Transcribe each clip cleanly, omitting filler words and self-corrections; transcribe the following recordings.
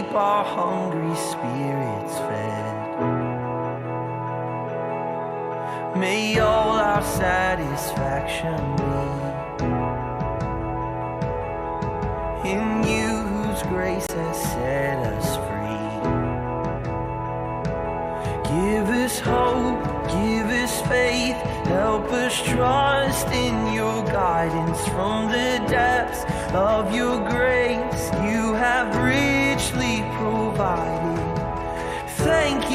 keep our hungry spirits fed. May all our satisfaction be in you, whose grace has set us free. Give us hope, give us faith, help us trust in your guidance. From the depths of your grace you have richly provided. Thank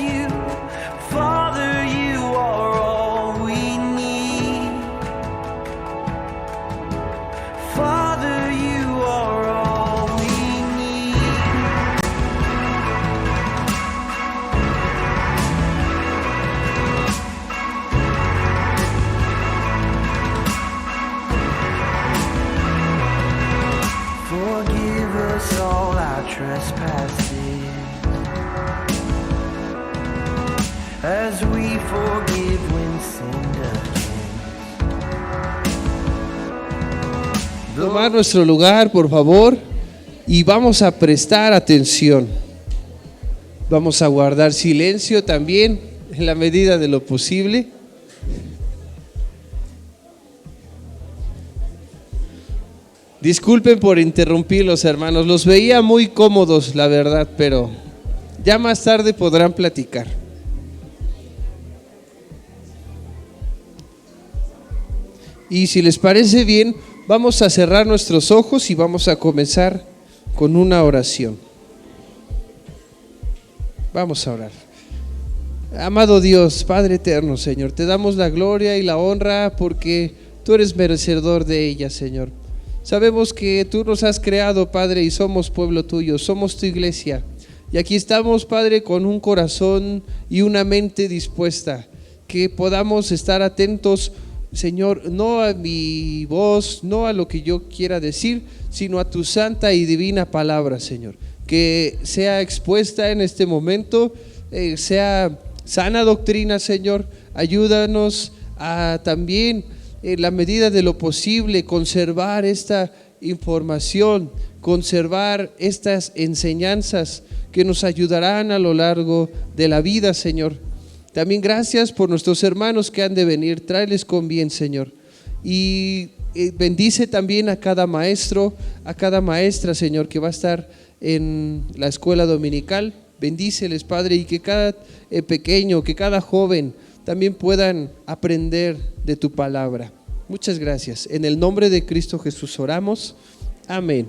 you, Father, you are all we need. Father, you are all we need. Forgive us all our trespasses, as we forgive when sinned against. Tomar nuestro lugar, por favor, y vamos a prestar atención. Vamos a guardar silencio también en la medida de lo posible. Disculpen por interrumpirlos, hermanos. Los veía muy cómodos, la verdad, pero ya más tarde podrán platicar. Y si les parece bien, vamos a cerrar nuestros ojos y vamos a comenzar con una oración. Vamos a orar. Amado Dios, Padre eterno, Señor, te damos la gloria y la honra porque tú eres merecedor de ella, Señor. Sabemos que tú nos has creado, Padre, y somos pueblo tuyo, somos tu iglesia. Y aquí estamos, Padre, con un corazón y una mente dispuesta, que podamos estar atentos, Señor, no a mi voz, no a lo que yo quiera decir, sino a tu santa y divina palabra, Señor. Que sea expuesta en este momento, sea sana doctrina, Señor. Ayúdanos a también, en la medida de lo posible, conservar esta información, conservar estas enseñanzas que nos ayudarán a lo largo de la vida, Señor. También gracias por nuestros hermanos que han de venir, tráeles con bien, Señor. Y bendice también a cada maestro, a cada maestra, Señor, que va a estar en la escuela dominical. Bendíceles, Padre, y que cada pequeño, que cada joven también puedan aprender de tu palabra. Muchas gracias. En el nombre de Cristo Jesús oramos. Amén.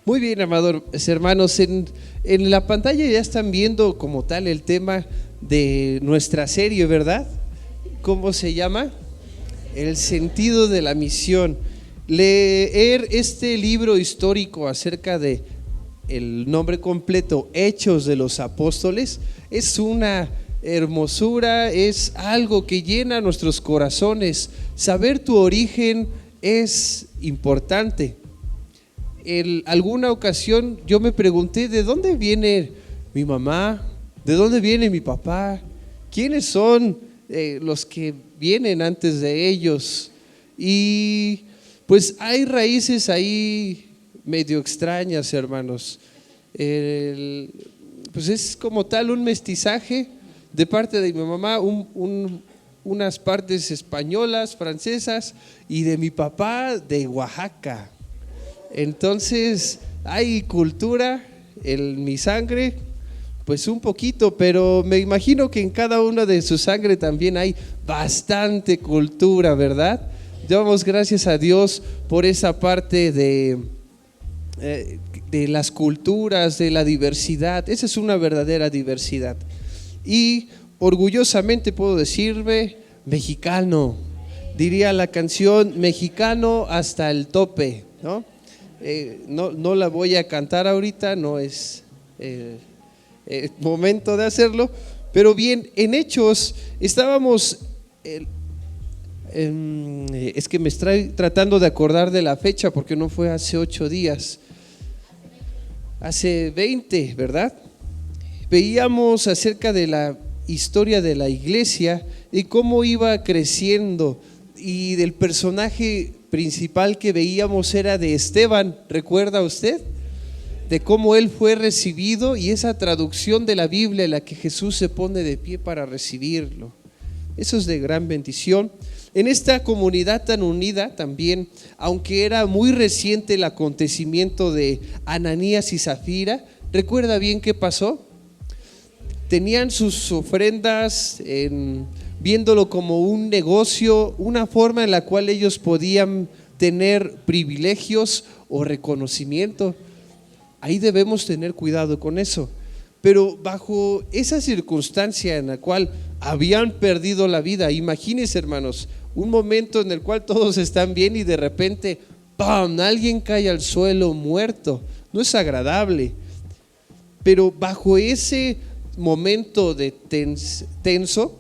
Muy bien, amados hermanos, en la pantalla ya están viendo como tal el tema de nuestra serie, ¿verdad? ¿Cómo se llama? El sentido de la misión. Leer este libro histórico acerca de el nombre completo, Hechos de los Apóstoles, es una hermosura, es algo que llena nuestros corazones. Saber tu origen es importante. En alguna ocasión yo me pregunté, ¿de dónde viene mi mamá? ¿De dónde viene mi papá? ¿Quiénes son los que vienen antes de ellos? Y pues hay raíces ahí medio extrañas, hermanos. Pues es como tal un mestizaje de parte de mi mamá, unas partes españolas, francesas, y de mi papá de Oaxaca. Entonces hay cultura en mi sangre, pues un poquito, pero me imagino que en cada una de su sangre también hay bastante cultura, ¿verdad? Damos gracias a Dios por esa parte de las culturas, de la diversidad. Esa es una verdadera diversidad. Y orgullosamente puedo decirme mexicano. Diría la canción, mexicano hasta el tope, ¿no? No la voy a cantar ahorita, no es momento de hacerlo, pero bien, en Hechos estábamos, es que me estoy tratando de acordar de la fecha porque no fue hace 8 días, hace 20, ¿verdad? Veíamos acerca de la historia de la iglesia y cómo iba creciendo, y del personaje principal que veíamos era de Esteban, ¿recuerda usted? de cómo él fue recibido y esa traducción de la Biblia en la que Jesús se pone de pie para recibirlo. Eso es de gran bendición. En esta comunidad tan unida también, aunque era muy reciente el acontecimiento de Ananías y Zafira, ¿recuerda bien qué pasó? Tenían sus ofrendas viéndolo como un negocio, una forma en la cual ellos podían tener privilegios o reconocimiento. Ahí debemos tener cuidado con eso. Pero bajo esa circunstancia en la cual habían perdido la vida, imagínense, hermanos, un momento en el cual todos están bien y de repente, ¡pam!, alguien cae al suelo muerto. No es agradable. Pero bajo ese momento de tenso,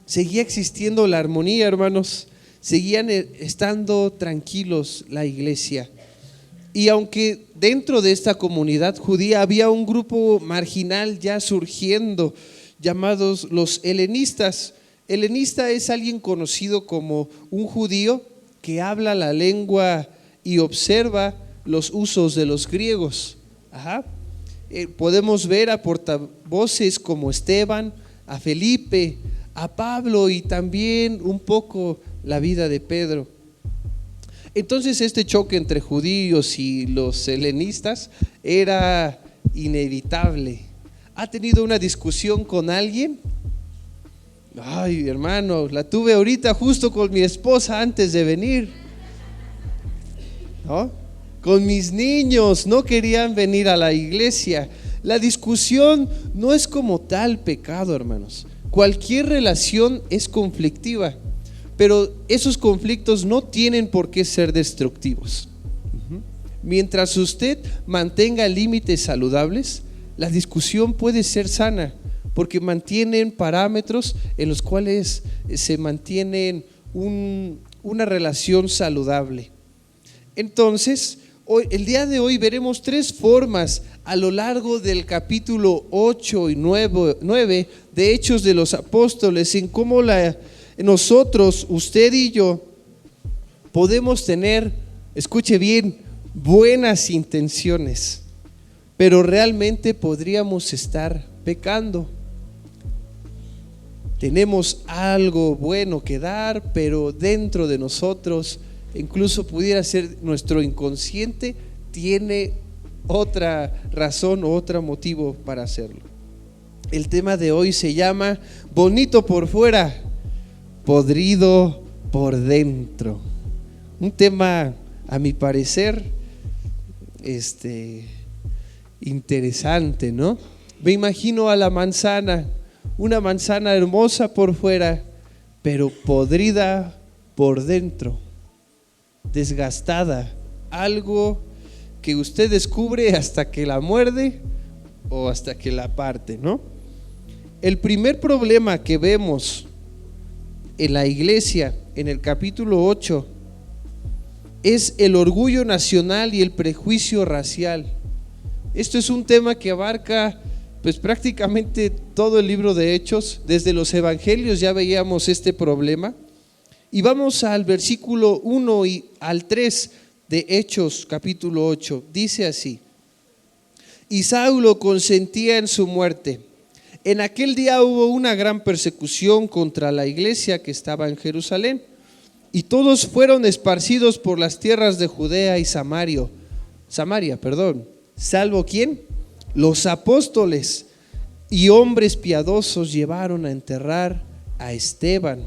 seguía existiendo la armonía, hermanos. Seguían estando tranquilos la iglesia. Y aunque dentro de esta comunidad judía había un grupo marginal ya surgiendo, llamados los helenistas. Helenista es alguien conocido como un judío que habla la lengua y observa los usos de los griegos. Podemos ver a portavoces como Esteban, a Felipe, a Pablo y también un poco la vida de Pedro. Entonces este choque entre judíos y los helenistas era inevitable. ¿Ha tenido una discusión con alguien? Ay, hermano, la tuve ahorita justo con mi esposa antes de venir, ¿no? Con mis niños, no querían venir a la iglesia. La discusión no es como tal pecado, hermanos. Cualquier relación es conflictiva, pero esos conflictos no tienen por qué ser destructivos. Mientras usted mantenga límites saludables, la discusión puede ser sana, porque mantienen parámetros en los cuales se mantienen una relación saludable. Entonces, el día de hoy veremos tres formas a lo largo del capítulo 8 y 9 de Hechos de los Apóstoles, en cómo nosotros, usted y yo, podemos tener, escuche bien, buenas intenciones, pero realmente podríamos estar pecando. Tenemos algo bueno que dar, pero dentro de nosotros, incluso pudiera ser nuestro inconsciente, tiene otra razón o otro motivo para hacerlo. El tema de hoy se llama bonito por fuera, podrido por dentro. Un tema, a mi parecer, interesante, ¿no? Me imagino a la manzana, una manzana hermosa por fuera, pero podrida por dentro, desgastada, algo que usted descubre hasta que la muerde o hasta que la parte, ¿no? El primer problema que vemos en la iglesia en el capítulo 8 es el orgullo nacional y el prejuicio racial. Esto es un tema que abarca pues prácticamente todo el libro de Hechos. Desde los evangelios ya veíamos este problema. Y vamos al versículo 1 y al 3 de Hechos capítulo 8. Dice así: y Saulo consentía en su muerte. En aquel día hubo una gran persecución contra la iglesia que estaba en Jerusalén, y todos fueron esparcidos por las tierras de Judea y Samaria, salvo ¿quién? Los apóstoles y hombres piadosos llevaron a enterrar a Esteban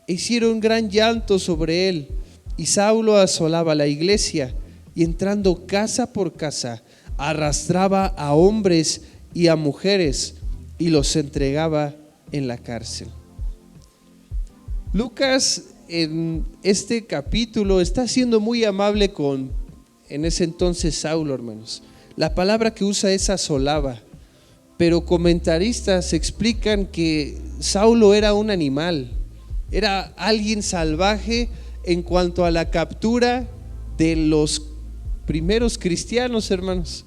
e hicieron gran llanto sobre él. Y Saulo asolaba la iglesia y entrando casa por casa arrastraba a hombres y a mujeres y los entregaba en la cárcel. Lucas en este capítulo está siendo muy amable con, en ese entonces, Saulo, hermanos. La palabra que usa es asolaba, pero comentaristas explican que Saulo era un animal, era alguien salvaje en cuanto a la captura de los primeros cristianos, hermanos.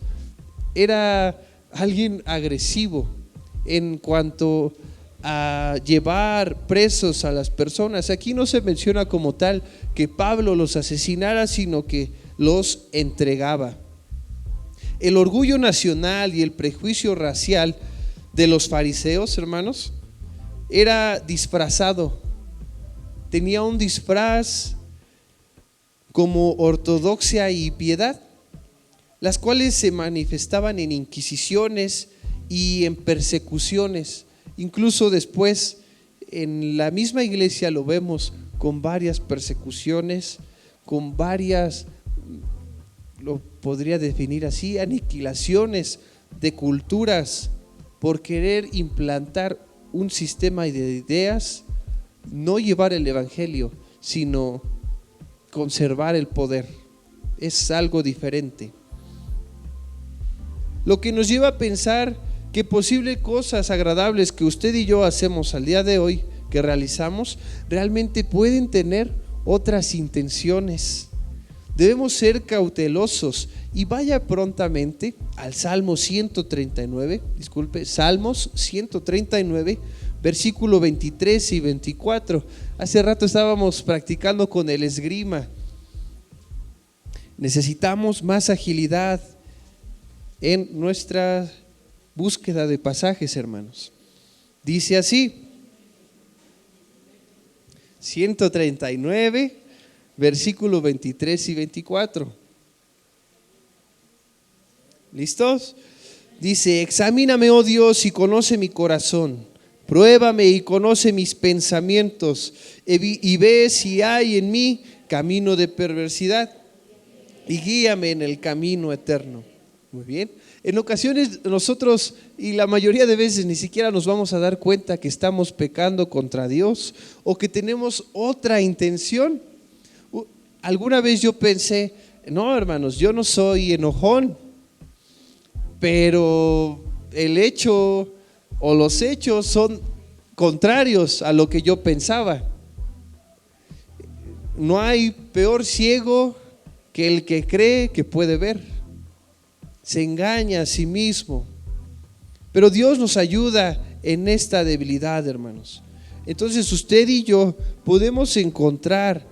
Era alguien agresivo en cuanto a llevar presos a las personas. Aquí no se menciona como tal que Pablo los asesinara, sino que los entregaba. El orgullo nacional y el prejuicio racial de los fariseos, hermanos, era disfrazado. Tenía un disfraz como ortodoxia y piedad, las cuales se manifestaban en inquisiciones y en persecuciones. Incluso después en la misma iglesia lo vemos con varias persecuciones, con varias, lo podría definir así, aniquilaciones de culturas por querer implantar un sistema de ideas, no llevar el evangelio, sino conservar el poder. Es algo diferente. Lo que nos lleva a pensar que posibles cosas agradables que usted y yo hacemos al día de hoy, que realizamos, realmente pueden tener otras intenciones. Debemos ser cautelosos y vaya prontamente al Salmos 139, versículo 23 y 24. Hace rato estábamos practicando con el esgrima. Necesitamos más agilidad en nuestra búsqueda de pasajes, hermanos. Dice así, 139, versículo 23 y 24. ¿Listos? Dice: examíname, oh Dios, y conoce mi corazón. Pruébame y conoce mis pensamientos, y ve si hay en mí camino de perversidad, y guíame en el camino eterno. Muy bien. En ocasiones nosotros, y la mayoría de veces, ni siquiera nos vamos a dar cuenta que estamos pecando contra Dios o que tenemos otra intención. Alguna vez yo pensé, no, hermanos, yo no soy enojón, pero el hecho o los hechos son contrarios a lo que yo pensaba. No hay peor ciego que el que cree que puede ver. Se engaña a sí mismo. Pero Dios nos ayuda en esta debilidad, hermanos. Entonces usted y yo podemos encontrar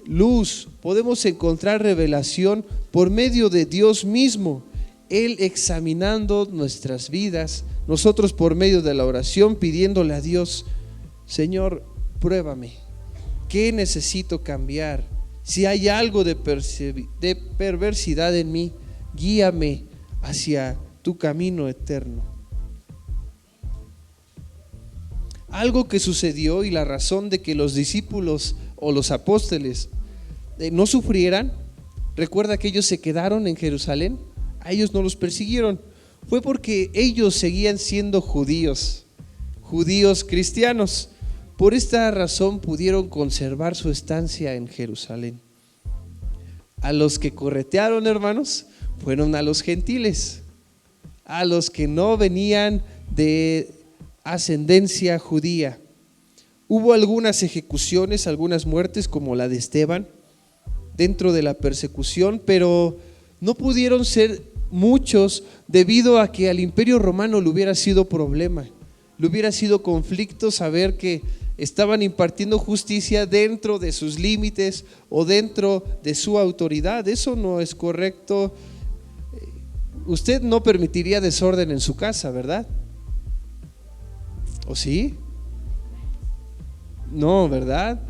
luz, podemos encontrar revelación por medio de Dios mismo. Él examinando nuestras vidas, nosotros por medio de la oración pidiéndole a Dios: Señor, pruébame, ¿qué necesito cambiar? Si hay algo de perversidad en mí, guíame hacia tu camino eterno. Algo que sucedió y la razón de que los discípulos o los apóstoles no sufrieran, recuerda que ellos se quedaron en Jerusalén, a ellos no los persiguieron, fue porque ellos seguían siendo judíos cristianos. Por esta razón pudieron conservar su estancia en Jerusalén. A los que corretearon, hermanos, fueron a los gentiles, a los que no venían de ascendencia judía. Hubo algunas ejecuciones, algunas muertes, como la de Esteban, dentro de la persecución, pero no pudieron ser muchos debido a que al Imperio Romano le hubiera sido problema, le hubiera sido conflicto saber que estaban impartiendo justicia dentro de sus límites o dentro de su autoridad. Eso no es correcto. Usted no permitiría desorden en su casa, ¿verdad? ¿O sí? No, ¿verdad?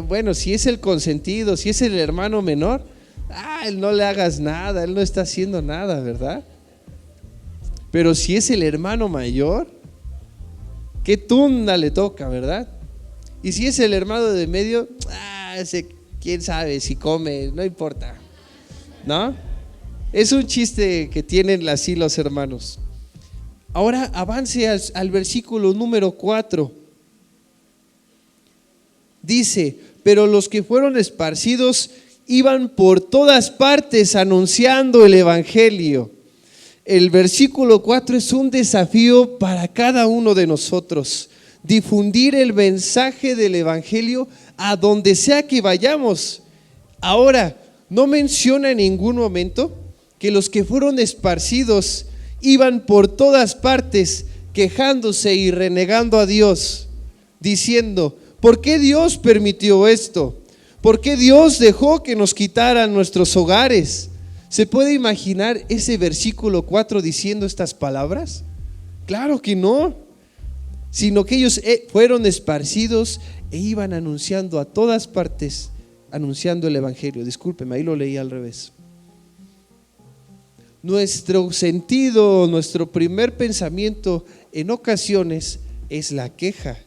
Bueno, si es el consentido, si es el hermano menor, él no le hagas nada, él no está haciendo nada, ¿verdad? Pero si es el hermano mayor, qué tunda le toca, ¿verdad? Y si es el hermano de medio, ese, quién sabe si come, no importa, ¿no? Es un chiste que tienen así los hermanos. Ahora avance al versículo número 4. Dice: pero los que fueron esparcidos iban por todas partes anunciando el evangelio. El versículo 4 es un desafío para cada uno de nosotros: difundir el mensaje del evangelio a donde sea que vayamos. Ahora, no menciona en ningún momento que los que fueron esparcidos iban por todas partes quejándose y renegando a Dios, diciendo: ¿por qué Dios permitió esto? ¿Por qué Dios dejó que nos quitaran nuestros hogares? ¿Se puede imaginar ese versículo 4 diciendo estas palabras? Claro que no, sino que ellos fueron esparcidos e iban anunciando a todas partes, anunciando el evangelio. Discúlpeme, ahí lo leí al revés. Nuestro sentido, nuestro primer pensamiento en ocasiones es la queja,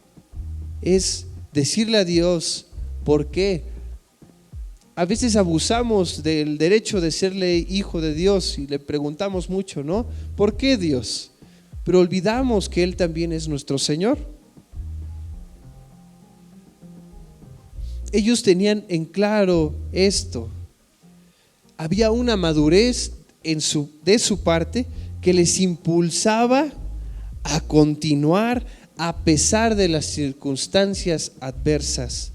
es decirle a Dios, ¿por qué? A veces abusamos del derecho de serle hijo de Dios y le preguntamos mucho, ¿no? ¿Por qué Dios? Pero olvidamos que Él también es nuestro Señor. Ellos tenían en claro esto. Había una madurez de su parte que les impulsaba a continuar a pesar de las circunstancias adversas.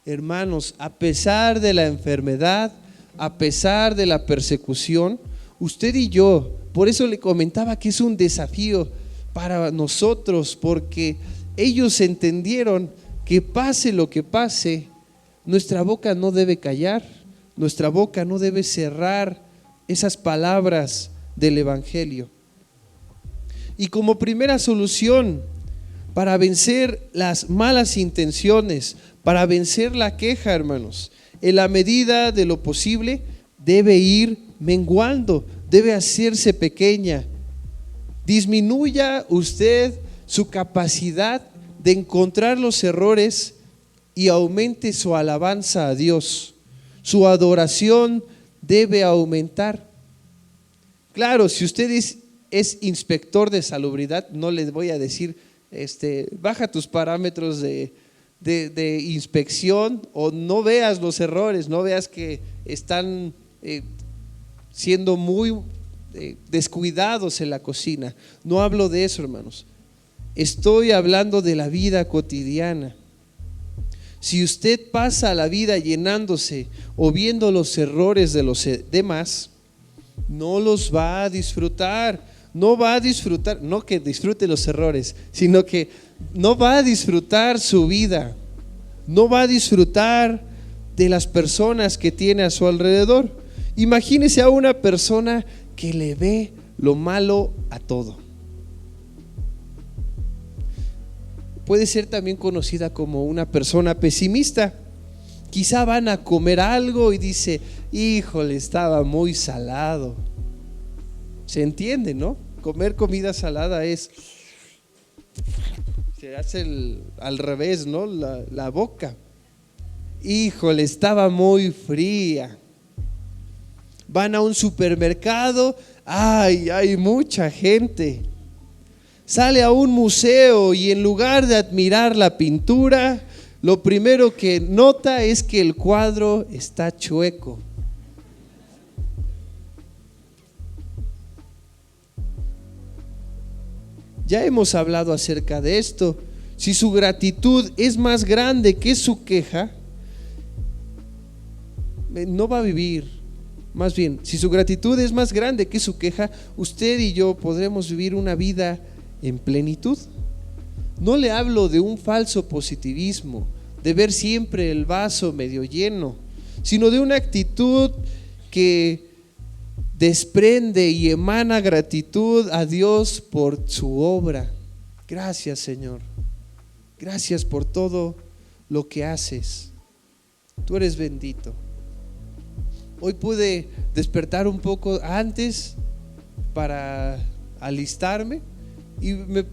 Hermanos, a pesar de la enfermedad, a pesar de la persecución, usted y yo, por eso le comentaba que es un desafío para nosotros, porque ellos entendieron que pase lo que pase, nuestra boca no debe callar, nuestra boca no debe cerrar esas palabras del evangelio. Y como primera solución para vencer las malas intenciones, para vencer la queja, hermanos, en la medida de lo posible debe ir menguando, debe hacerse pequeña. Disminuya usted su capacidad de encontrar los errores y aumente su alabanza a Dios. Su adoración debe aumentar. Claro, si usted es inspector de salubridad, no les voy a decir, baja tus parámetros de inspección, o no veas los errores, no veas que están siendo muy descuidados en la cocina. No hablo de eso, hermanos. Estoy hablando de la vida cotidiana. Si usted pasa la vida llenándose o viendo los errores de los demás, no los va a disfrutar. No va a disfrutar, no que disfrute los errores, sino que no va a disfrutar su vida. No va a disfrutar de las personas que tiene a su alrededor. Imagínese a una persona que le ve lo malo a todo. Puede ser también conocida como una persona pesimista. Quizá van a comer algo y dice, híjole, estaba muy salado. Se entiende, ¿no? Comer comida salada se hace al revés, ¿no? La boca. Híjole, estaba muy fría. Van a un supermercado, hay mucha gente. Sale a un museo y en lugar de admirar la pintura, lo primero que nota es que el cuadro está chueco. Ya hemos hablado acerca de esto. Si su gratitud es más grande que su queja, no va a vivir. Más bien, si su gratitud es más grande que su queja, usted y yo podremos vivir una vida en plenitud. No le hablo de un falso positivismo, de ver siempre el vaso medio lleno, sino de una actitud que desprende y emana gratitud a Dios por su obra. Gracias, Señor. Gracias por todo lo que haces. Tú eres bendito. Hoy pude despertar un poco antes para alistarme y me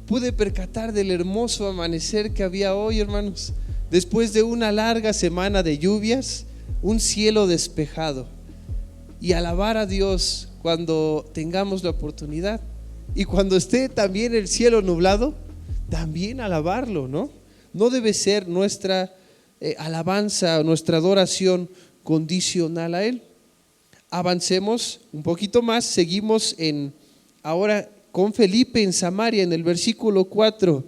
pude percatar del hermoso amanecer que había hoy, hermanos. Después de una larga semana de lluvias, un cielo despejado. Y alabar a Dios cuando tengamos la oportunidad. Y cuando esté también el cielo nublado, también alabarlo, ¿no? No debe ser nuestra alabanza, nuestra adoración condicional a Él. Avancemos un poquito más, seguimos ahora con Felipe en Samaria, en el versículo 4.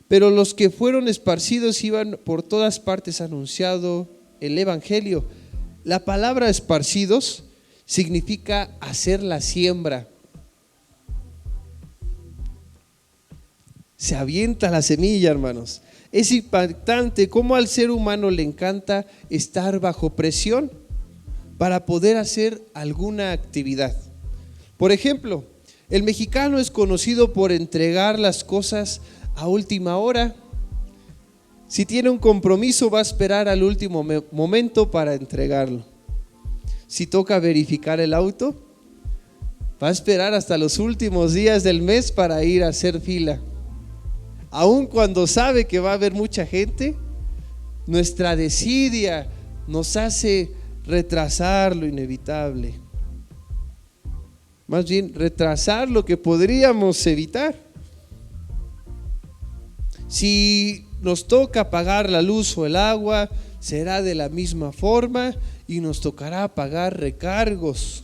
Pero los que fueron esparcidos iban por todas partes anunciando el evangelio. La palabra esparcidos significa hacer la siembra. Se avienta la semilla, hermanos. Es impactante cómo al ser humano le encanta estar bajo presión para poder hacer alguna actividad. Por ejemplo, el mexicano es conocido por entregar las cosas a última hora. Si tiene un compromiso, va a esperar al último momento para entregarlo. Si toca verificar el auto, va a esperar hasta los últimos días del mes para ir a hacer fila. Aun cuando sabe que va a haber mucha gente, nuestra desidia nos hace retrasar lo inevitable. Más bien, retrasar lo que podríamos evitar. Si nos toca pagar la luz o el agua, será de la misma forma y nos tocará pagar recargos.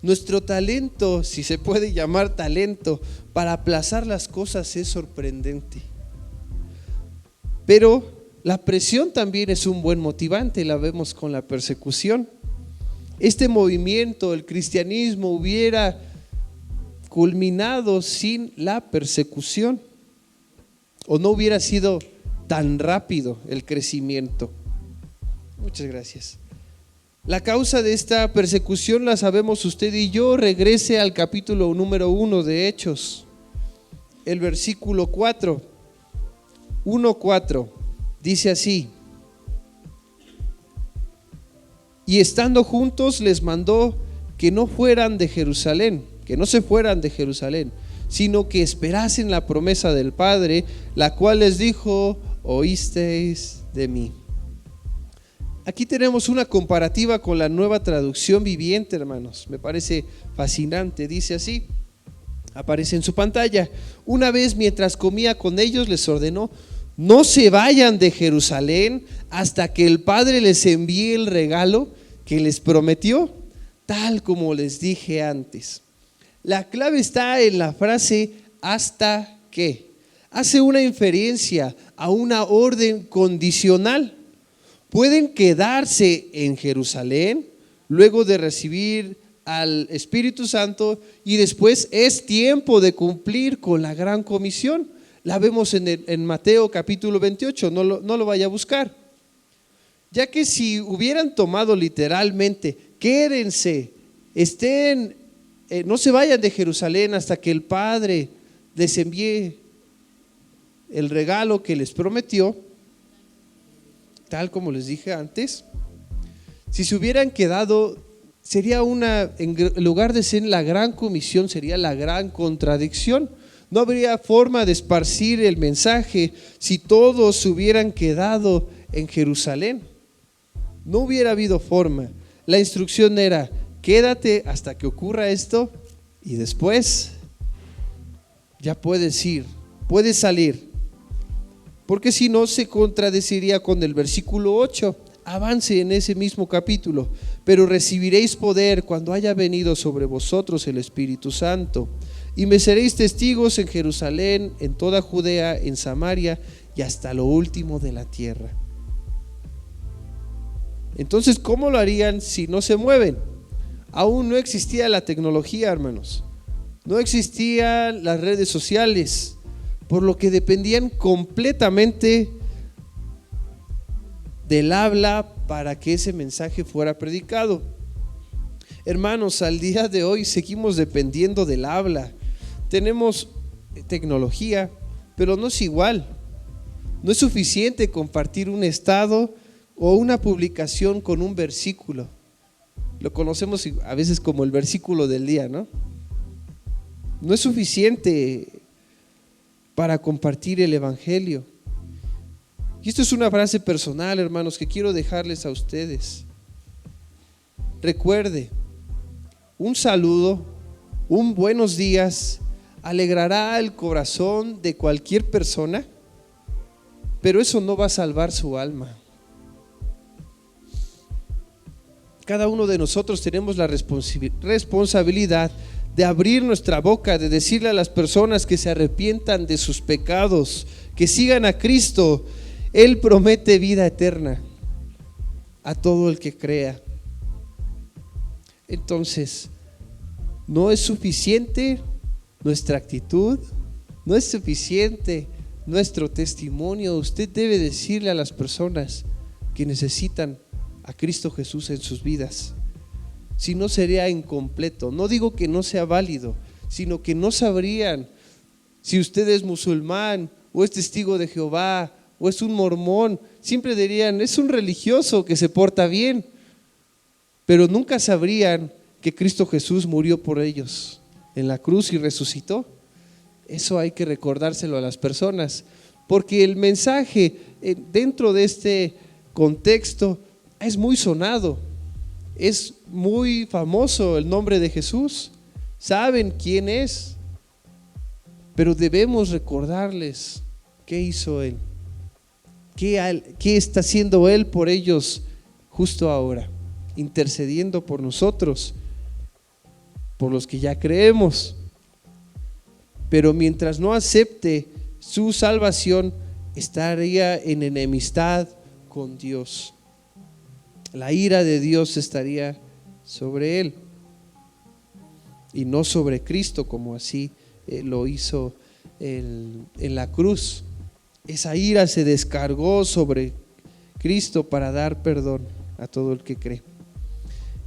Nuestro talento, si se puede llamar talento, para aplazar las cosas es sorprendente. Pero la presión también es un buen motivante, la vemos con la persecución. Este movimiento, el cristianismo, hubiera culminado sin la persecución, o no hubiera sido tan rápido el crecimiento. Muchas gracias. La causa de esta persecución la sabemos usted y yo. Regrese al capítulo número 1 de Hechos, el versículo 4, 1:4, dice así: y estando juntos les mandó que no fueran de Jerusalén, que no se fueran de Jerusalén, sino que esperasen la promesa del Padre, la cual les dijo: oísteis de mí. Aquí tenemos una comparativa con la Nueva Traducción Viviente, hermanos. Me parece fascinante. Dice así, aparece en su pantalla: una vez mientras comía con ellos les ordenó: no se vayan de Jerusalén hasta que el Padre les envíe el regalo que les prometió, tal como les dije antes. La clave está en la frase hasta que. Hace una inferencia a una orden condicional. Pueden quedarse en Jerusalén luego de recibir al Espíritu Santo y después es tiempo de cumplir con la gran comisión. La vemos en Mateo capítulo 28, no lo vaya a buscar. Ya que si hubieran tomado literalmente, quédense, no se vayan de Jerusalén hasta que el Padre les envíe el regalo que les prometió, tal como les dije antes. Si se hubieran quedado, sería en lugar de ser la gran comisión, sería la gran contradicción. No habría forma de esparcir el mensaje si todos se hubieran quedado en Jerusalén. No hubiera habido forma. La instrucción era: quédate hasta que ocurra esto y después ya puedes ir, puedes salir. Porque si no, se contradeciría con el versículo 8. Avance en ese mismo capítulo: pero recibiréis poder cuando haya venido sobre vosotros el Espíritu Santo, y me seréis testigos en Jerusalén, en toda Judea, en Samaria y hasta lo último de la tierra. Entonces, ¿cómo lo harían si no se mueven? Aún no existía la tecnología, hermanos. No existían las redes sociales, por lo que dependían completamente del habla para que ese mensaje fuera predicado. Hermanos, al día de hoy seguimos dependiendo del habla. Tenemos tecnología, pero no es igual. No es suficiente compartir un estado o una publicación con un versículo. Lo conocemos a veces como el versículo del día, ¿no? No es suficiente para compartir el evangelio. Y esto es una frase personal, hermanos, que quiero dejarles a ustedes. Recuerde, un saludo, un buenos días, alegrará el corazón de cualquier persona, pero eso no va a salvar su alma. Cada uno de nosotros tenemos la responsabilidad de abrir nuestra boca, de decirle a las personas que se arrepientan de sus pecados, que sigan a Cristo. Él promete vida eterna a todo el que crea. Entonces, no es suficiente nuestra actitud, no es suficiente nuestro testimonio. Usted debe decirle a las personas que necesitan a Cristo Jesús en sus vidas. Si no, sería incompleto. No digo que no sea válido, sino que no sabrían si usted es musulmán o es testigo de Jehová o es un mormón. Siempre dirían, es un religioso que se porta bien, pero nunca sabrían que Cristo Jesús murió por ellos en la cruz y resucitó. Eso hay que recordárselo a las personas, porque el mensaje dentro de este contexto es muy sonado, es muy famoso el nombre de Jesús, saben quién es, pero debemos recordarles qué hizo Él, qué está haciendo Él por ellos justo ahora, intercediendo por nosotros, por los que ya creemos. Pero mientras no acepte su salvación, estaría en enemistad con Dios. La ira de Dios estaría sobre él y no sobre Cristo, como así lo hizo en la cruz. Esa ira se descargó sobre Cristo para dar perdón a todo el que cree.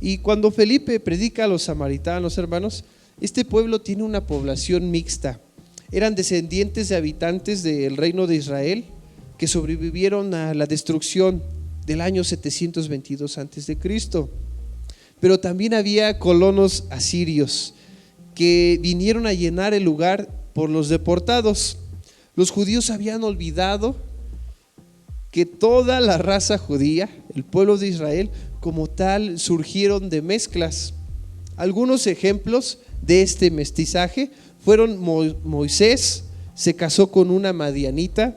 Y cuando Felipe predica a los samaritanos, hermanos, este pueblo tiene una población mixta. Eran descendientes de habitantes del reino de Israel que sobrevivieron a la destrucción del año 722 a.C. Pero también había colonos asirios que vinieron a llenar el lugar por los deportados. Los judíos habían olvidado que toda la raza judía, el pueblo de Israel como tal, surgieron de mezclas. Algunos ejemplos de este mestizaje fueron: Moisés se casó con una madianita,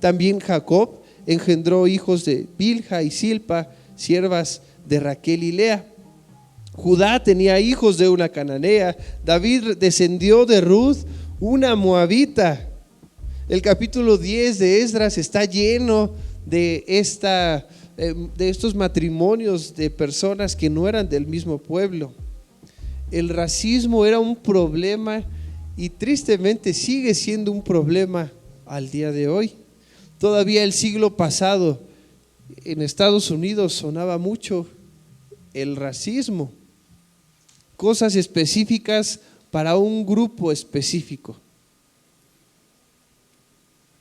también Jacob engendró hijos de Bilha y Silpa, siervas de Raquel y Lea. Judá tenía hijos de una cananea, David descendió de Ruth, una moabita. El capítulo 10 de Esdras está lleno de estos matrimonios de personas que no eran del mismo pueblo. El racismo era un problema y tristemente sigue siendo un problema al día de hoy. Todavía el siglo pasado en Estados Unidos sonaba mucho el racismo, cosas específicas para un grupo específico,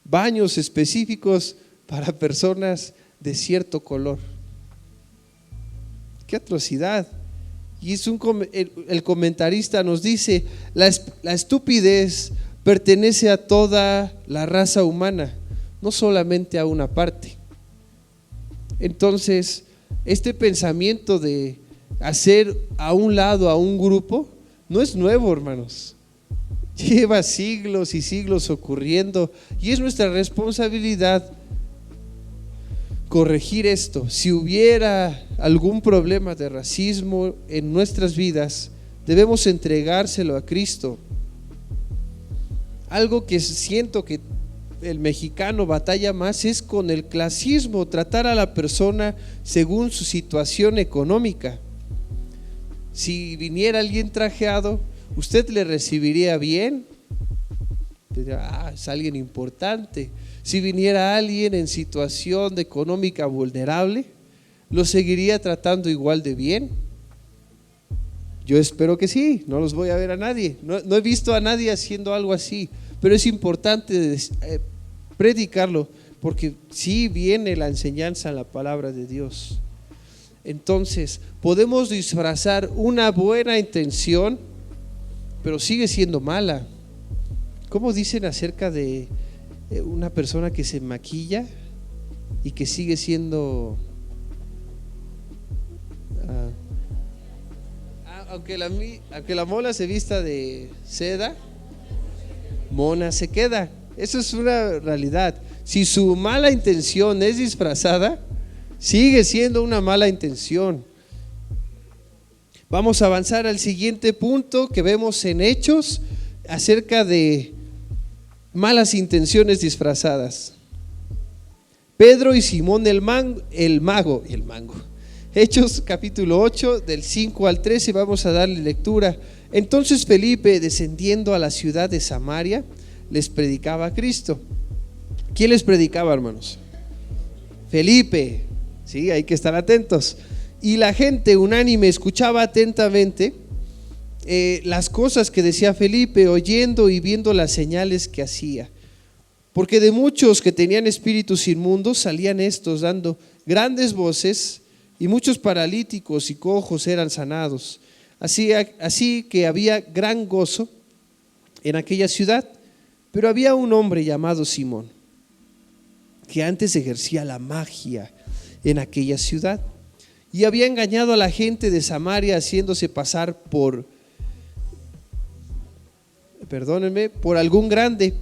baños específicos para personas de cierto color. ¡Qué atrocidad! Y el comentarista nos dice: la estupidez pertenece a toda la raza humana, no solamente a una parte. Entonces, este pensamiento de hacer a un lado a un grupo no es nuevo, hermanos. Lleva siglos y siglos ocurriendo y es nuestra responsabilidad corregir esto. Si hubiera algún problema de racismo en nuestras vidas, debemos entregárselo a Cristo. Algo que siento que el mexicano batalla más es con el clasismo, tratar a la persona según su situación económica. Si viniera alguien trajeado, ¿usted le recibiría bien? Diría, es alguien importante. Si viniera alguien en situación de económica vulnerable, ¿lo seguiría tratando igual de bien? Yo espero que sí, no los voy a ver a nadie. No he visto a nadie haciendo algo así, pero es importante predicarlo, porque sí viene la enseñanza en la palabra de Dios. Entonces, podemos disfrazar una buena intención, pero sigue siendo mala. ¿Cómo dicen acerca de una persona que se maquilla y que sigue siendo aunque la mola se vista de seda, mona se queda? Eso es una realidad. Si su mala intención es disfrazada, sigue siendo una mala intención. Vamos a avanzar al siguiente punto que vemos en Hechos acerca de malas intenciones disfrazadas. Pedro y Simón el mago. Hechos capítulo 8 del 5 al 13, vamos a darle lectura. Entonces Felipe, descendiendo a la ciudad de Samaria, les predicaba a Cristo. ¿Quién les predicaba, hermanos? Felipe. Sí, hay que estar atentos. Y la gente unánime escuchaba atentamente las cosas que decía Felipe, oyendo y viendo las señales que hacía. Porque de muchos que tenían espíritus inmundos salían estos dando grandes voces, y muchos paralíticos y cojos eran sanados. Así que había gran gozo en aquella ciudad. Pero había un hombre llamado Simón, que antes ejercía la magia en aquella ciudad, y había engañado a la gente de Samaria haciéndose pasar por algún grande.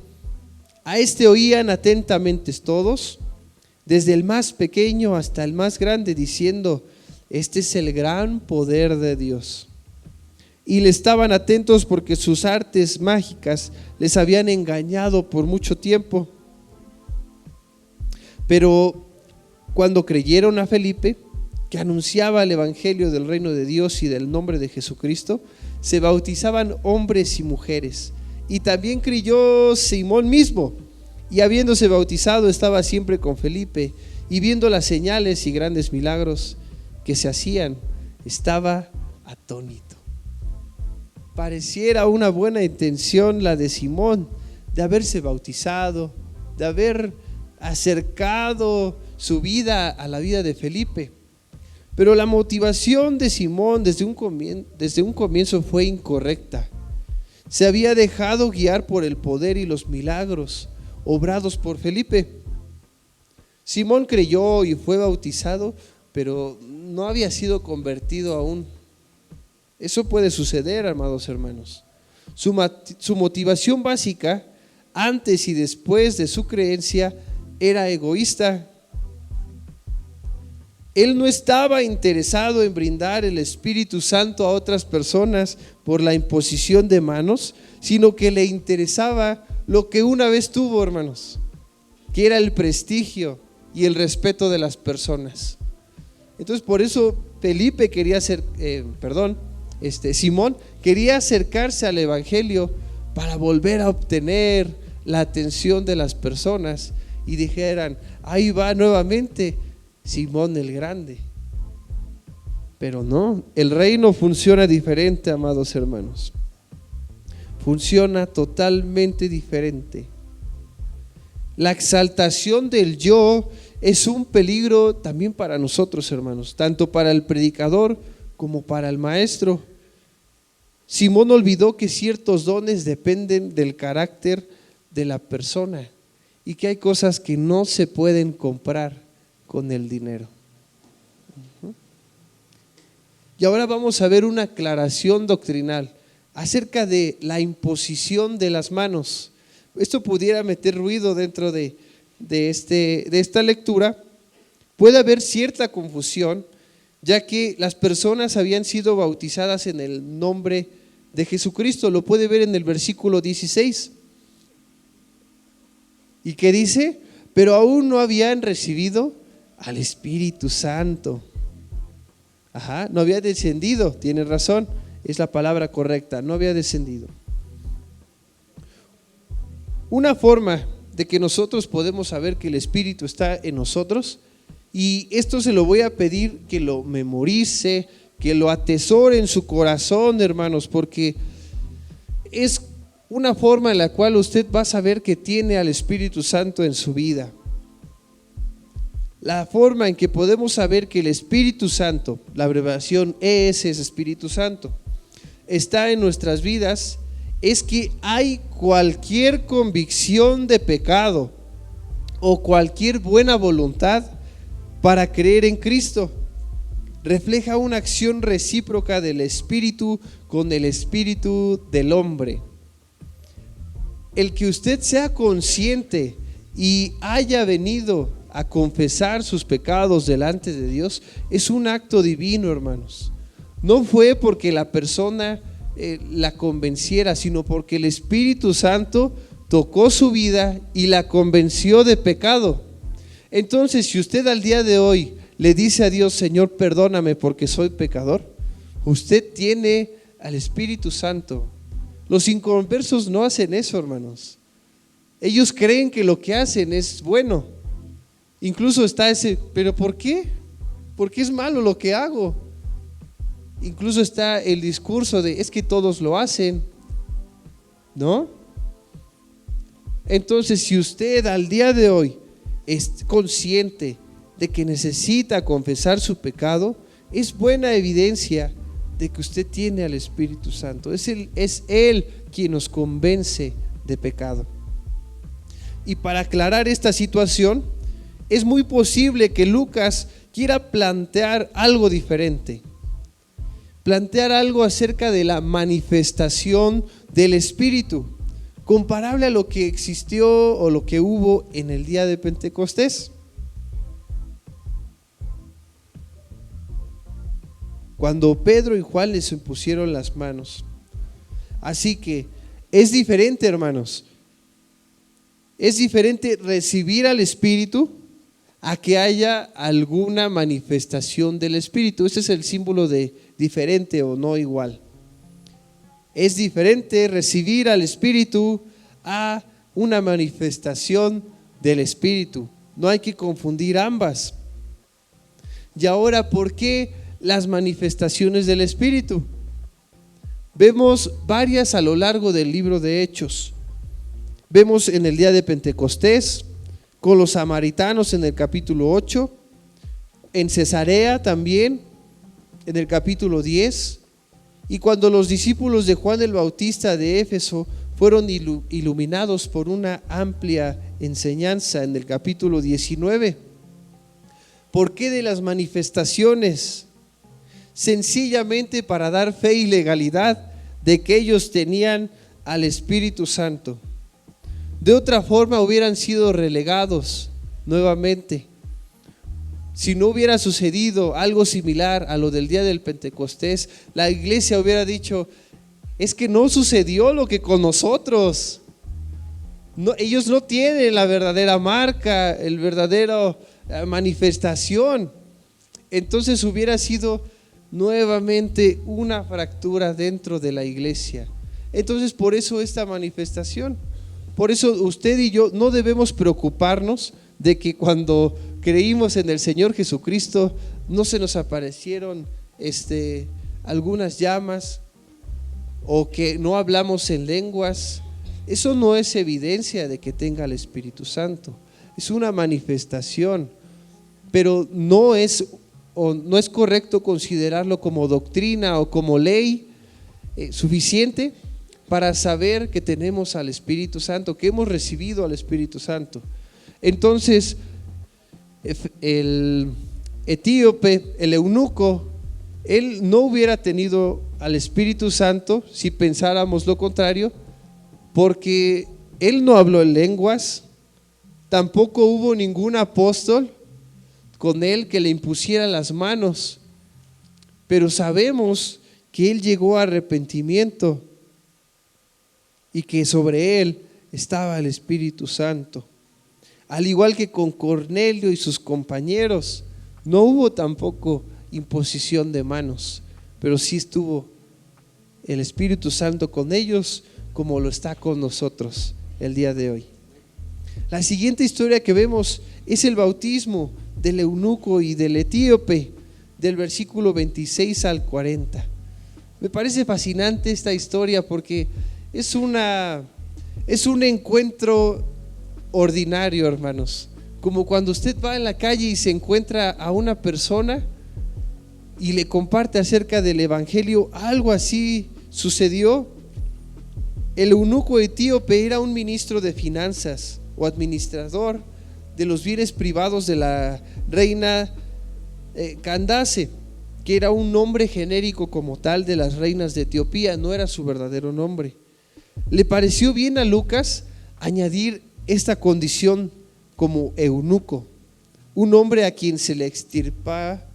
A este oían atentamente todos, desde el más pequeño hasta el más grande, diciendo: este es el gran poder de Dios. Y le estaban atentos porque sus artes mágicas les habían engañado por mucho tiempo. Pero cuando creyeron a Felipe, que anunciaba el evangelio del reino de Dios y del nombre de Jesucristo, se bautizaban hombres y mujeres. Y también creyó Simón mismo, y habiéndose bautizado estaba siempre con Felipe, y viendo las señales y grandes milagros que se hacían, estaba atónito. Pareciera una buena intención la de Simón, de haberse bautizado, de haber acercado su vida a la vida de Felipe. Pero la motivación de Simón desde un comienzo fue incorrecta. Se había dejado guiar por el poder y los milagros obrados por Felipe. Simón creyó y fue bautizado, pero no había sido convertido aún. Eso puede suceder, amados hermanos. Su motivación básica, antes y después de su creencia, era egoísta. Él no estaba interesado en brindar el Espíritu Santo a otras personas por la imposición de manos, sino que le interesaba lo que una vez tuvo, hermanos, que era el prestigio y el respeto de las personas. Entonces, por eso Simón quería acercarse al evangelio para volver a obtener la atención de las personas y dijeran: ahí va nuevamente Simón el Grande. Pero no, el reino funciona diferente, amados hermanos. Funciona totalmente diferente. La exaltación del yo es un peligro también para nosotros, hermanos, tanto para el predicador como para el maestro. Simón olvidó que ciertos dones dependen del carácter de la persona y que hay cosas que no se pueden comprar con el dinero. Y ahora vamos a ver una aclaración doctrinal acerca de la imposición de las manos. Esto pudiera meter ruido dentro de esta lectura. Puede haber cierta confusión, ya que las personas habían sido bautizadas en el nombre de Jesucristo. Lo puede ver en el versículo 16. ¿Y qué dice? Pero aún no habían recibido al Espíritu Santo. No había descendido, tiene razón, es la palabra correcta, no había descendido. Una forma de que nosotros podemos saber que el Espíritu está en nosotros, y esto se lo voy a pedir que lo memorice, que lo atesore en su corazón, hermanos, porque es una forma en la cual usted va a saber que tiene al Espíritu Santo en su vida. La forma en que podemos saber que el Espíritu Santo, la abreviación ES es Espíritu Santo, está en nuestras vidas, es que hay cualquier convicción de pecado o cualquier buena voluntad para creer en Cristo. Refleja una acción recíproca del Espíritu con el Espíritu del hombre. El que usted sea consciente y haya venido a confesar sus pecados delante de Dios es un acto divino, hermanos. No fue porque la persona la convenciera, sino porque el Espíritu Santo tocó su vida y la convenció de pecado. Entonces, si usted al día de hoy le dice a Dios: Señor, perdóname porque soy pecador, usted tiene al Espíritu Santo. Los inconversos no hacen eso, hermanos. Ellos creen que lo que hacen es bueno. Incluso está ese: ¿pero por qué? porque es malo lo que hago. Incluso está el discurso de es que todos lo hacen, ¿no? Entonces, si usted al día de hoy es consciente de que necesita confesar su pecado, es buena evidencia de que usted tiene al Espíritu Santo. Es Él quien nos convence de pecado. Y para aclarar esta situación, es muy posible que Lucas quiera plantear algo diferente, plantear algo acerca de la manifestación del Espíritu, comparable a lo que existió o lo que hubo en el día de Pentecostés. Cuando Pedro y Juan les impusieron las manos. Así que es diferente, hermanos. Es diferente recibir al Espíritu a que haya alguna manifestación del Espíritu. Ese es el símbolo de diferente o no igual. Es diferente recibir al Espíritu a una manifestación del Espíritu. No hay que confundir ambas. Y ahora, ¿por qué las manifestaciones del Espíritu? Vemos varias a lo largo del libro de Hechos. Vemos en el día de Pentecostés, con los samaritanos en el capítulo 8, en Cesarea también, en el capítulo 10, y cuando los discípulos de Juan el Bautista de Éfeso fueron iluminados por una amplia enseñanza en el capítulo 19. ¿Por qué de las manifestaciones? Sencillamente para dar fe y legalidad de que ellos tenían al Espíritu Santo. De otra forma hubieran sido relegados nuevamente. Si no hubiera sucedido algo similar a lo del día del Pentecostés, la iglesia hubiera dicho, es que no sucedió lo que con nosotros. No, ellos no tienen la verdadera marca, el verdadero manifestación. Entonces hubiera sido nuevamente una fractura dentro de la iglesia. Entonces por eso esta manifestación. Por eso usted y yo no debemos preocuparnos de que cuando creímos en el Señor Jesucristo no se nos aparecieron algunas llamas o que no hablamos en lenguas. Eso no es evidencia de que tenga el Espíritu Santo. Es una manifestación, pero no es correcto considerarlo como doctrina o como ley suficiente para saber que tenemos al Espíritu Santo, que hemos recibido al Espíritu Santo. Entonces, el etíope, el eunuco, él no hubiera tenido al Espíritu Santo si pensáramos lo contrario, porque él no habló en lenguas, tampoco hubo ningún apóstol con él que le impusiera las manos, pero sabemos que él llegó a arrepentimiento y que sobre él estaba el Espíritu Santo. Al igual que con Cornelio y sus compañeros, no hubo tampoco imposición de manos, pero sí estuvo el Espíritu Santo con ellos como lo está con nosotros el día de hoy. La siguiente historia que vemos es el bautismo del eunuco y del etíope, del versículo 26 al 40. Me parece fascinante esta historia porque es un encuentro ordinario, hermanos. Como cuando usted va en la calle y se encuentra a una persona y le comparte acerca del evangelio. Algo así sucedió. El eunuco etíope era un ministro de finanzas o administrador de los bienes privados de la reina Candace, que era un nombre genérico como tal de las reinas de Etiopía, no era su verdadero nombre. Le pareció bien a Lucas añadir esta condición como eunuco, un hombre a quien se le extirpa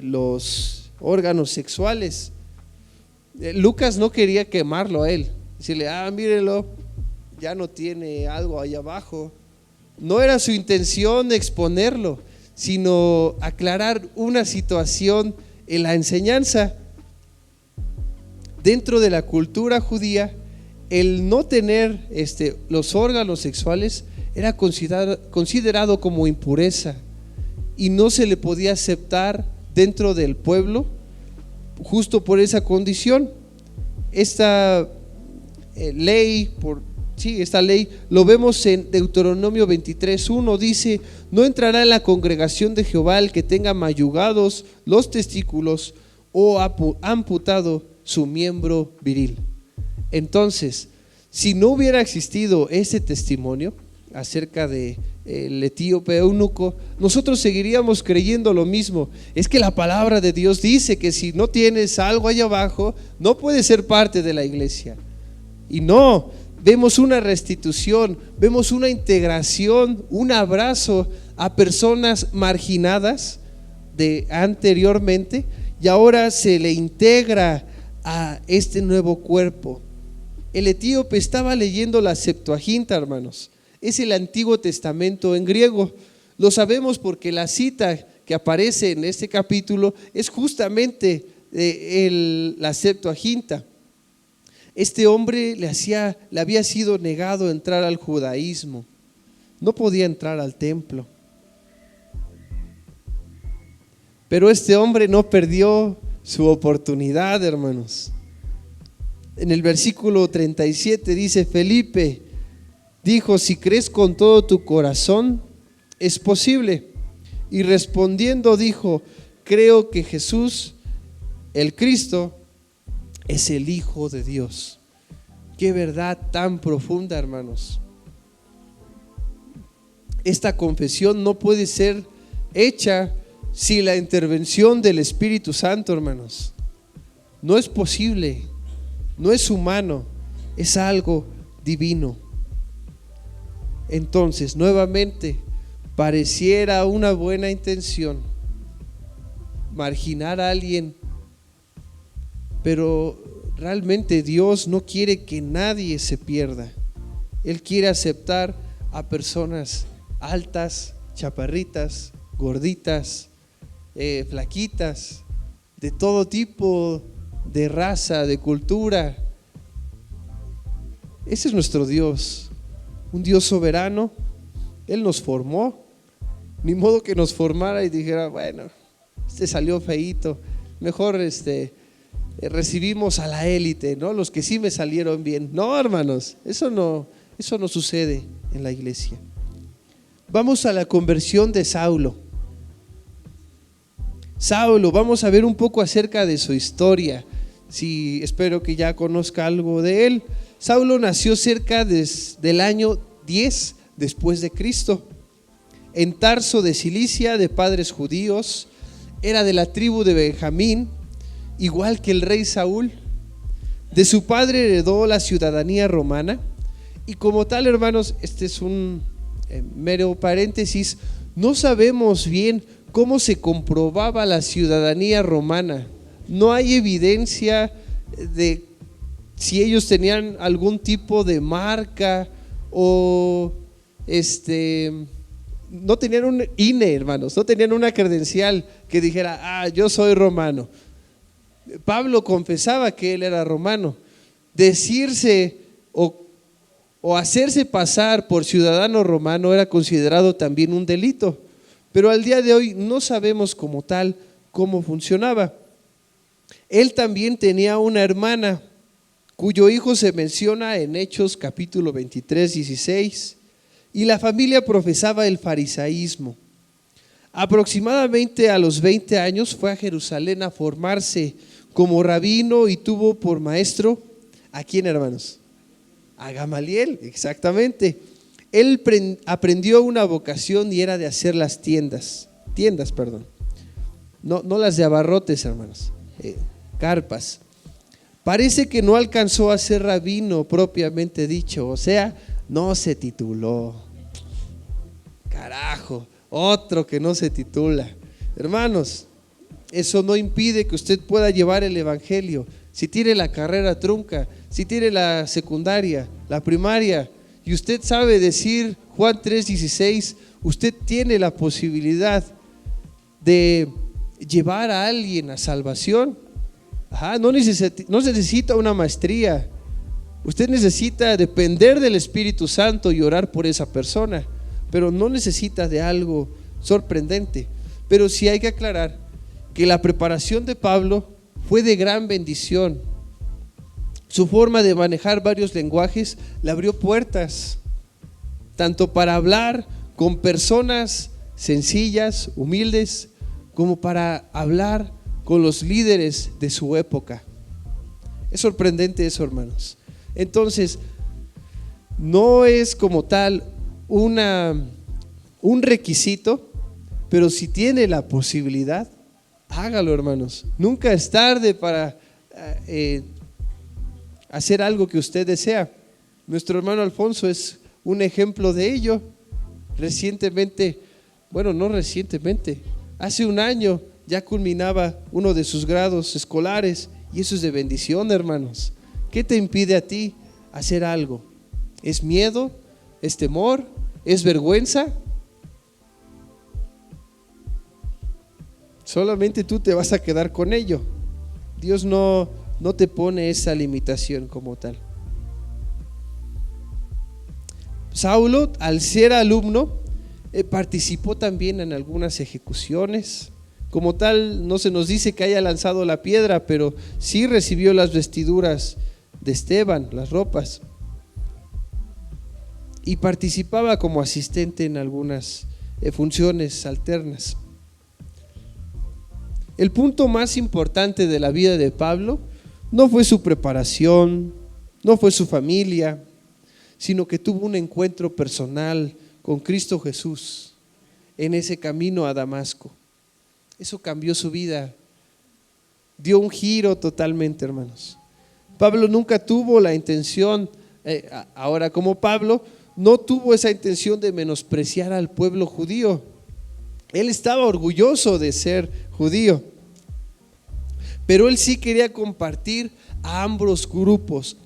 los órganos sexuales. Lucas no quería quemarlo a él, decirle, mírenlo, ya no tiene algo ahí abajo. No era su intención exponerlo, sino aclarar una situación en la enseñanza. Dentro de la cultura judía, el no tener los órganos sexuales era considerado como impureza y no se le podía aceptar dentro del pueblo justo por esa condición. Esta ley lo vemos en Deuteronomio 23:1, dice: no entrará en la congregación de Jehová el que tenga mayugados los testículos o amputado su miembro viril. Entonces, si no hubiera existido ese testimonio acerca de el etíope eunuco, nosotros seguiríamos creyendo lo mismo. Es que la palabra de Dios dice que si no tienes algo allá abajo, no puedes ser parte de la iglesia. Y no, vemos una restitución, vemos una integración, un abrazo a personas marginadas de anteriormente, y ahora se le integra a este nuevo cuerpo. El etíope estaba leyendo la Septuaginta, hermanos. Es el Antiguo Testamento en griego. Lo sabemos porque la cita que aparece en este capítulo es justamente la Septuaginta. Este hombre le había sido negado entrar al judaísmo. No podía entrar al templo. Pero este hombre no perdió su oportunidad, hermanos. En el versículo 37 dice: Felipe dijo: si crees con todo tu corazón, es posible. Y respondiendo dijo: creo que Jesús, el Cristo, es el Hijo de Dios. Qué verdad tan profunda, hermanos. Esta confesión no puede ser hecha sin la intervención del Espíritu Santo, hermanos. No es posible, no es humano, es algo divino. Entonces, nuevamente, pareciera una buena intención marginar a alguien, pero realmente Dios no quiere que nadie se pierda. Él quiere aceptar a personas altas, chaparritas, gorditas, flaquitas, de todo tipo de raza, de cultura. Ese es nuestro Dios, un Dios soberano. Él nos formó, ni modo que nos formara y dijera: bueno, salió feíto, mejor recibimos a la élite, ¿no? Los que sí me salieron bien. No, hermanos, eso no sucede en la iglesia. Vamos a la conversión de Saulo. Vamos a ver un poco acerca de su historia. Sí, espero que ya conozca algo de él. Saulo nació cerca del año 10 después de Cristo, en Tarso de Cilicia, de padres judíos. Era de la tribu de Benjamín, igual que el rey Saúl. De su padre heredó la ciudadanía romana, y como tal, hermanos, este es un mero paréntesis, no sabemos bien cómo se comprobaba la ciudadanía romana. No hay evidencia de si ellos tenían algún tipo de marca o no tenían un INE, hermanos, no tenían una credencial que dijera: yo soy romano. Pablo confesaba que él era romano. Decirse o hacerse pasar por ciudadano romano era considerado también un delito, pero al día de hoy no sabemos como tal cómo funcionaba. Él también tenía una hermana cuyo hijo se menciona en Hechos capítulo 23, 16, y la familia profesaba el farisaísmo. Aproximadamente a los 20 años fue a Jerusalén a formarse como rabino y tuvo por maestro ¿a quién, hermanos? A Gamaliel, exactamente. Él aprendió una vocación y era de hacer las tiendas, no las de abarrotes, hermanos, carpas. Parece que no alcanzó a ser rabino propiamente dicho, o sea, no se tituló. Carajo, otro que no se titula. Hermanos, eso no impide que usted pueda llevar el evangelio. Si tiene la carrera trunca, si tiene la secundaria, la primaria, y usted sabe decir Juan 3:16, usted tiene la posibilidad de llevar a alguien a salvación. No necesita una maestría. Usted necesita depender del Espíritu Santo y orar por esa persona, pero no necesita de algo sorprendente. Pero sí hay que aclarar que la preparación de Pablo fue de gran bendición. Su forma de manejar varios lenguajes le abrió puertas, tanto para hablar con personas sencillas, humildes, como para hablar con los líderes de su época. Es sorprendente eso, hermanos. Entonces, no es como tal un requisito, pero si tiene la posibilidad, hágalo, hermanos. Nunca es tarde para hacer algo que usted desea. Nuestro hermano Alfonso es un ejemplo de ello. Hace un año ya culminaba uno de sus grados escolares, y eso es de bendición, hermanos. ¿Qué te impide a ti hacer algo? ¿Es miedo? ¿Es temor? ¿Es vergüenza? Solamente tú te vas a quedar con ello. Dios no te pone esa limitación como tal. Saulo, al ser alumno, participó también en algunas ejecuciones. Como tal, no se nos dice que haya lanzado la piedra, pero sí recibió las vestiduras de Esteban, las ropas, y participaba como asistente en algunas funciones alternas. El punto más importante de la vida de Pablo no fue su preparación, no fue su familia, sino que tuvo un encuentro personal con Cristo Jesús en ese camino a Damasco. Eso cambió su vida, dio un giro totalmente, hermanos. Pablo nunca tuvo la intención, ahora como Pablo, no tuvo esa intención de menospreciar al pueblo judío. Él estaba orgulloso de ser judío, pero él sí quería compartir a ambos grupos,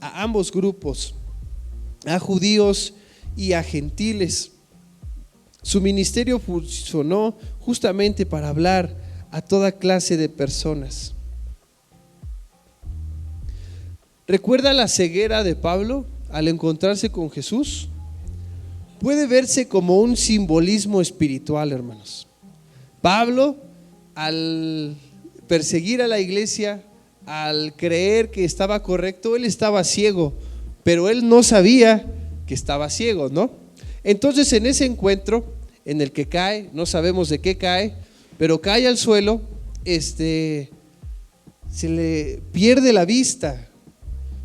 a judíos y a gentiles. Su ministerio funcionó justamente para hablar a toda clase de personas. ¿Recuerda la ceguera de Pablo al encontrarse con Jesús? Puede verse como un simbolismo espiritual, hermanos. Pablo, al perseguir a la iglesia, al creer que estaba correcto, él estaba ciego, pero él no sabía que estaba ciego, ¿no? Entonces, en ese encuentro en el que cae, no sabemos de qué cae, pero cae al suelo, se le pierde la vista.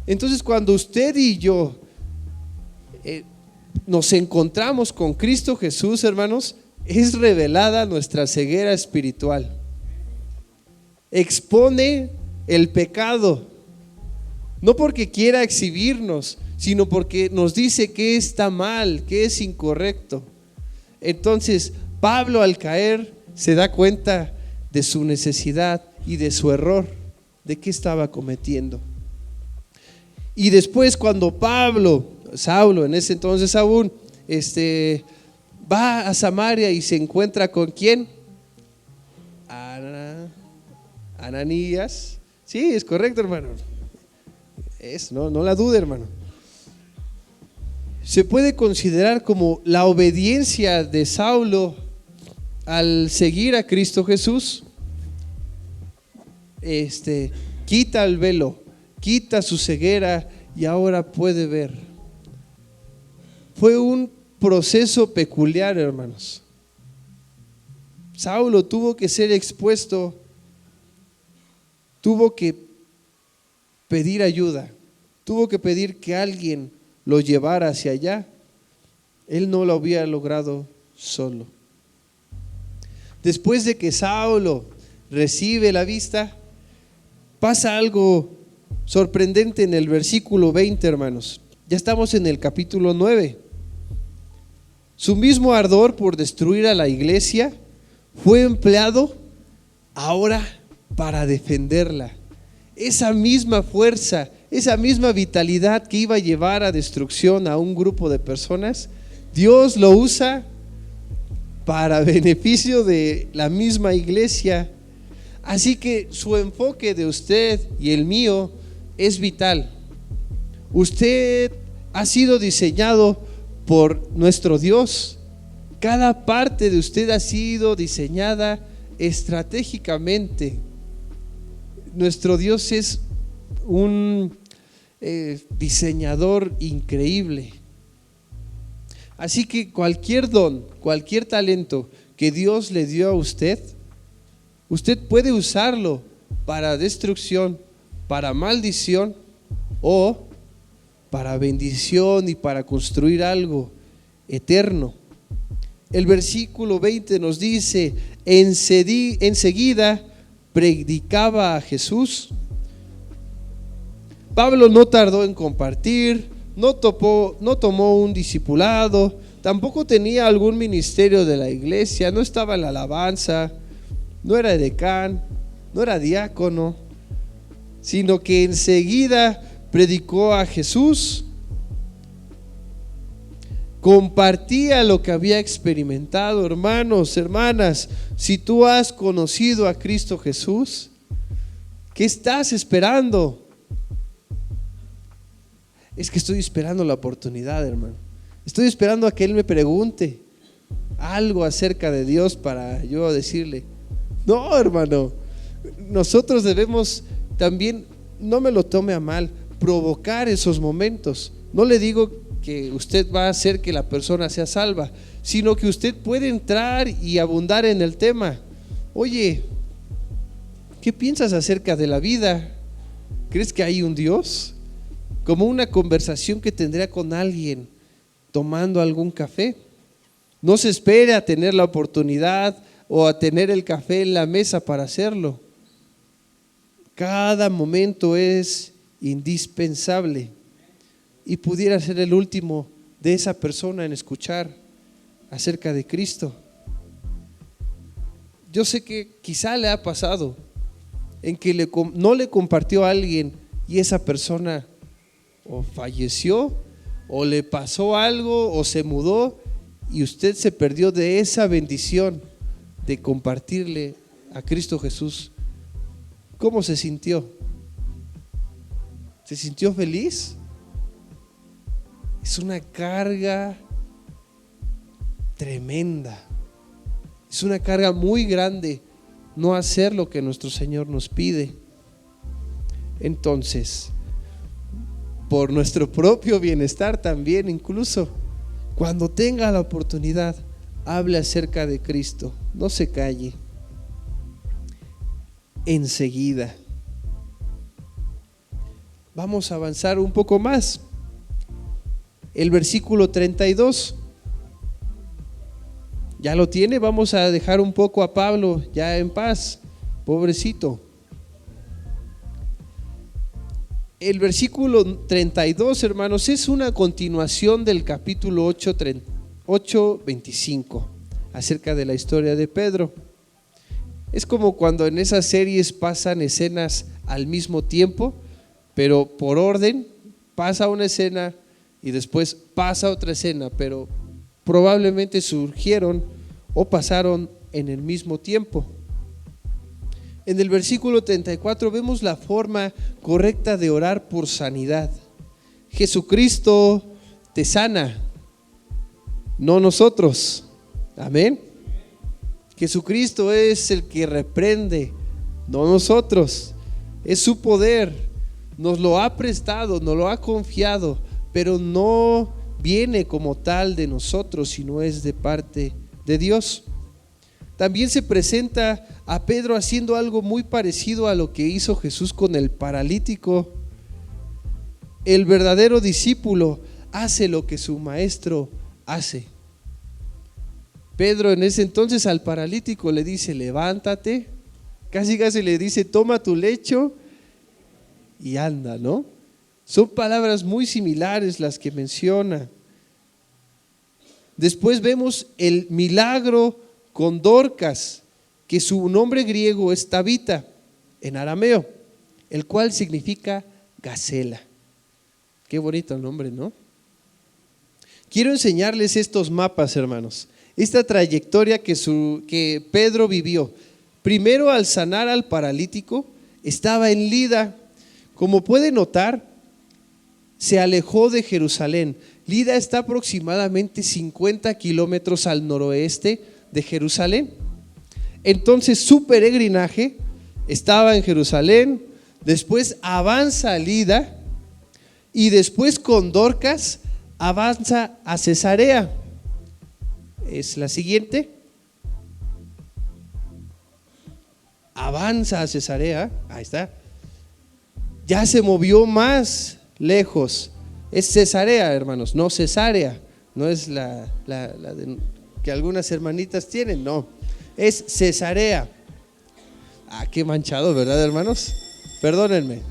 Entonces, cuando usted y yo nos encontramos con Cristo Jesús, hermanos, es revelada nuestra ceguera espiritual. Expone el pecado, no porque quiera exhibirnos, sino porque nos dice que está mal, que es incorrecto. Entonces, Pablo, al caer, se da cuenta de su necesidad y de su error, de qué estaba cometiendo. Y después, cuando Saulo, en ese entonces aún, va a Samaria y se encuentra con ¿quién? Ananías. Sí, es correcto, hermano. No la dude, hermano. Se puede considerar como la obediencia de Saulo al seguir a Cristo Jesús. Quita el velo, quita su ceguera y ahora puede ver. Fue un proceso peculiar, hermanos. Saulo tuvo que ser expuesto, tuvo que pedir ayuda, tuvo que pedir que alguien lo llevara hacia allá. Él no lo había logrado solo. Después de que Saulo recibe la vista, pasa algo sorprendente en el versículo 20, hermanos. Ya estamos en el capítulo 9. Su mismo ardor por destruir a la iglesia fue empleado ahora para defenderla. Esa misma fuerza, esa misma vitalidad que iba a llevar a destrucción a un grupo de personas, Dios lo usa para beneficio de la misma iglesia. Así que su enfoque de usted y el mío es vital. Usted ha sido diseñado por nuestro Dios. Cada parte de usted ha sido diseñada estratégicamente. Nuestro Dios es un diseñador increíble. Así que cualquier don, cualquier talento que Dios le dio a usted, usted puede usarlo para destrucción, para maldición o para bendición y para construir algo eterno. El versículo 20 nos dice: enseguida predicaba a Jesús. Pablo no tardó en compartir, no tomó un discipulado, tampoco tenía algún ministerio de la iglesia, no estaba en la alabanza, no era edecán, no era diácono, sino que enseguida predicó a Jesús, compartía lo que había experimentado. Hermanos, hermanas, si tú has conocido a Cristo Jesús, ¿qué estás esperando? Es que estoy esperando la oportunidad, hermano. Estoy esperando a que Él me pregunte algo acerca de Dios para yo decirle. No, hermano, nosotros debemos también, no me lo tome a mal, provocar esos momentos. No le digo que usted va a hacer que la persona sea salva, sino que usted puede entrar y abundar en el tema. Oye, ¿qué piensas acerca de la vida? ¿Crees que hay un Dios? Como una conversación que tendría con alguien tomando algún café. No se espere a tener la oportunidad o a tener el café en la mesa para hacerlo. Cada momento es indispensable y pudiera ser el último de esa persona en escuchar acerca de Cristo. Yo sé que quizá le ha pasado en que no le compartió a alguien y esa persona o falleció o le pasó algo o se mudó y usted se perdió de esa bendición de compartirle a Cristo Jesús. ¿Cómo se sintió? ¿Se sintió feliz? Es una carga tremenda, es una carga muy grande no hacer lo que nuestro Señor nos pide. Entonces, por nuestro propio bienestar también, incluso cuando tenga la oportunidad, hable acerca de Cristo, no se calle. Enseguida. Vamos a avanzar un poco más. El versículo 32. ¿Ya lo tiene? Vamos a dejar un poco a Pablo ya en paz, pobrecito. El versículo 32, hermanos, es una continuación del capítulo 8:25, acerca de la historia de Pedro. Es como cuando en esas series pasan escenas al mismo tiempo, pero por orden. Pasa una escena y después pasa otra escena, pero probablemente surgieron o pasaron en el mismo tiempo. En el versículo 34 vemos la forma correcta de orar por sanidad. Jesucristo te sana, no nosotros. Amén. Jesucristo es el que reprende, no nosotros. Es su poder, nos lo ha prestado, nos lo ha confiado, pero no viene como tal de nosotros, sino es de parte de Dios. También se presenta a Pedro haciendo algo muy parecido a lo que hizo Jesús con el paralítico. El verdadero discípulo hace lo que su maestro hace. Pedro en ese entonces al paralítico le dice: levántate, casi le dice: toma tu lecho y anda, ¿no? Son palabras muy similares las que menciona. Después vemos el milagro con Dorcas, que su nombre griego es Tabita en arameo, el cual significa gacela. Qué bonito el nombre, ¿no? Quiero enseñarles estos mapas, hermanos. Esta trayectoria que Pedro vivió. Primero, al sanar al paralítico, estaba en Lida. Como puede notar, se alejó de Jerusalén. Lida está aproximadamente 50 kilómetros al noroeste de Jerusalén. Entonces su peregrinaje estaba en Jerusalén, después avanza a Lida y después con Dorcas avanza a Cesarea. Es la siguiente. Avanza a Cesarea, ahí está. Ya se movió más lejos. Es Cesarea, hermanos, no Cesarea. No es la que algunas hermanitas tienen, no. Es Cesarea. Qué manchado, ¿verdad, hermanos? Perdónenme.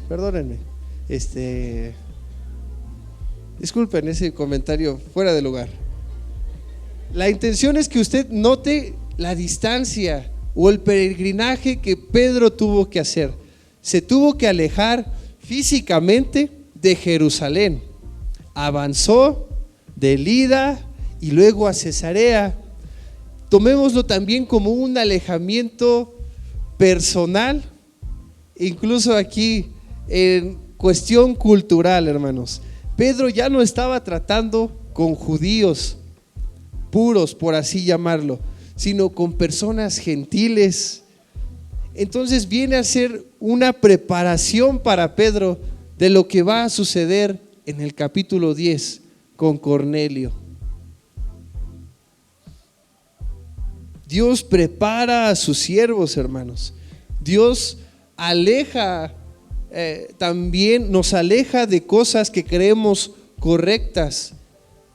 Disculpen ese comentario fuera de lugar. La intención es que usted note la distancia o el peregrinaje que Pedro tuvo que hacer. Se tuvo que alejar físicamente de Jerusalén. Avanzó de Lida y luego a Cesarea. Tomémoslo también como un alejamiento personal, incluso aquí en cuestión cultural, hermanos. Pedro ya no estaba tratando con judíos puros, por así llamarlo, sino con personas gentiles. Entonces viene a ser una preparación para Pedro de lo que va a suceder en el capítulo 10 con Cornelio. Dios prepara a sus siervos, hermanos. Dios aleja, también nos aleja de cosas que creemos correctas,